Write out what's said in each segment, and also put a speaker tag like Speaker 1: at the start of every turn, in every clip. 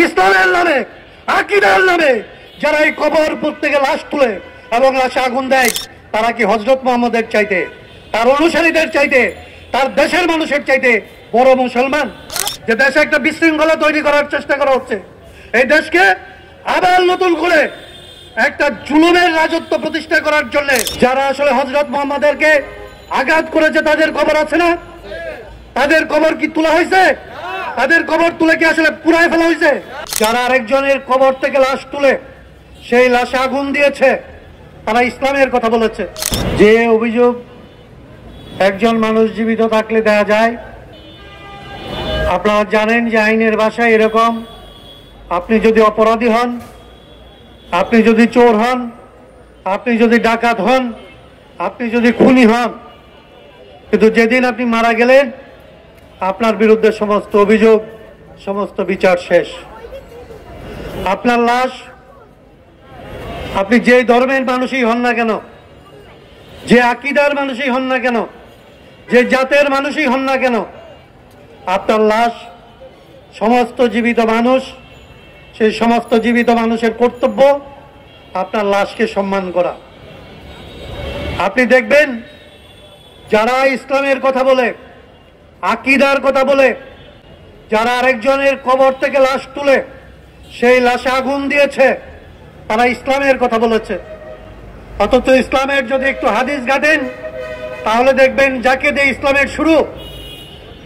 Speaker 1: ইসলামের নামে, আকীদার নামে যারা এই কবর প্রত্যেকে লাশ তুলে এবং লাশে আগুন দেয়, তারা কি হযরত মুহাম্মদের চাইতে, তার অনুসারীদের চাইতে, তার দেশের মানুষের চাইতে বড় মুসলমান? যে দেশে একটা বিশৃঙ্খলা তৈরি করার চেষ্টা করা হচ্ছে, এই দেশকে আবার নতুন করে একটা জুলুমের রাজত্ব প্রতিষ্ঠা করার জন্য যারা আসলে হযরত মুহাম্মদকে আঘাত করেছে, তাদের কবর আছে না? তাদের কবর কি তোলা হয়েছে? তাদের কবর তুলে কি আসলে পুড়ায় ফেলা হয়েছে? যারা আরেকজনের কবর থেকে লাশ তুলে সেই লাশে আগুন দিয়েছে, তারা ইসলামের কথা বলেছে। যে অভিযোগ একজন মানুষ জীবিত থাকলে দেয়া যায়, আপনারা জানেন যে আইনের ভাষায় এরকম, আপনি যদি অপরাধী হন, আপনি যদি চোর হন, আপনি যদি ডাকাত হন, আপনি যদি খুনি হন, কিন্তু যেদিন আপনি মারা গেলেন আপনার বিরুদ্ধে সমস্ত অভিযোগ, সমস্ত বিচার শেষ। আপনার লাশ, আপনি যে ধর্মের মানুষই হন না কেন, যে আকীদার মানুষই হন না কেন, যে জাতের মানুষই হন না কেন, আপনার লাশ সমস্ত জীবিত মানুষ, সেই সমস্ত জীবিত মানুষের কর্তব্য আপনার লাশকে সম্মান করা। আপনি দেখবেন যারা ইসলামের কথা বলে, আকীদার কথা বলে, যারা আরেকজনের কবর থেকে লাশ তুলে সেই লাশে আগুন দিয়েছে, তারা ইসলামের কথা বলেছে। অথচ ইসলামের যদি একটু হাদিস ঘাটেন তাহলে দেখবেন যাকে দিয়ে ইসলামের শুরু,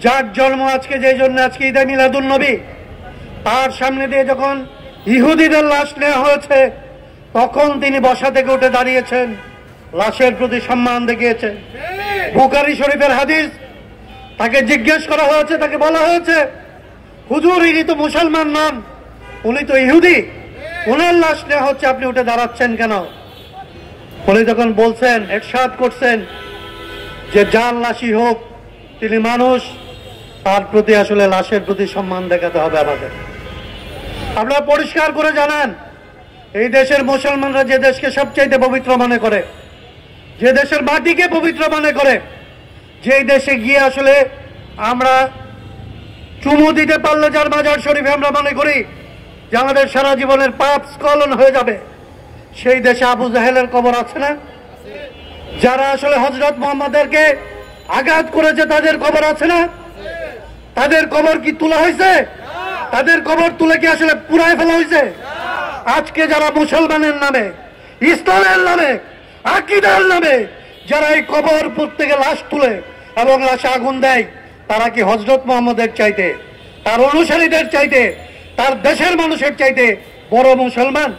Speaker 1: যার জন্ম আজকে, যে জন্য আজকে ঈদে মিলাদুন নবী, তার সামনে দিয়ে যখন ইহুদিদের লাশ নেওয়া হয়েছে তখন তিনি বসা থেকে উঠে দাঁড়িয়েছেন, লাশের প্রতি সম্মান দেখিয়েছেন। বুখারী শরীফের হাদিস, তাকে জিজ্ঞেস করা হয়েছে, তাকে বলা হয়েছে, হুজুর ইনি তো মুসলমান নন, উনি তো ইহুদি, ওনার লাশ নেওয়া হচ্ছে, আপনি উঠে দাঁড়াচ্ছেন কেন? উনি তখন বলছেন, ইরশাদ করছেন যে যার লাশই হোক তিনি মানুষ, তার প্রতি আসলে লাশের প্রতি সম্মান দেখাতে হবে আমাদের। আপনারা পরিষ্কার করে জানান, এই দেশের মুসলমানরা যে দেশকে সবচাইতে পবিত্র মনে করে, যে দেশের মাটিকে পবিত্র মনে করে, যে দেশে গিয়ে আসলে আমরা চুমু দিতে পারলে যার মাজার শরীফে আমরা মনে করি যে আমাদের সারা জীবনের পাপ স্খলন হয়ে যাবে, সেই দেশে আবু জাহেলের কবর আছে না? যারা আসলে হযরত মুহাম্মদকে আঘাত করেছে তাদের কবর আছে না? তাদের কবর কি তোলা হয়েছে? তাদের কবর তুলে কি আসলে পুড়ায় ফেলা হয়েছে? আজকে যারা মুসলমানের নামে, ইসলামের নামে, আকীদার নামে যারা এই কবর প্রত্যেকে লাশ তুলে এবং লাশে আগুন দেয়, তারা কি হযরত মুহাম্মদের চাইতে, তার অনুসারীদের চাইতে, তার দেশের মানুষের চাইতে বড় মুসলমান?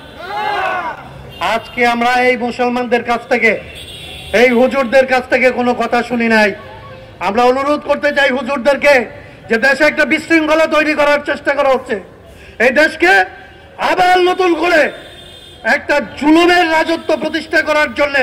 Speaker 1: আজকে আমরা এই মুসলমানদের কাছ থেকে, এই হুজুরদের কাছ থেকে কোনো কথা শুনি নাই। আমরা অনুরোধ করতে চাই হুজুরদেরকে যে দেশে একটা বিশৃঙ্খলা তৈরি করার চেষ্টা করা হচ্ছে, এই দেশকে আবার নতুন করে একটা জুলুমের রাজত্ব প্রতিষ্ঠা করার জন্য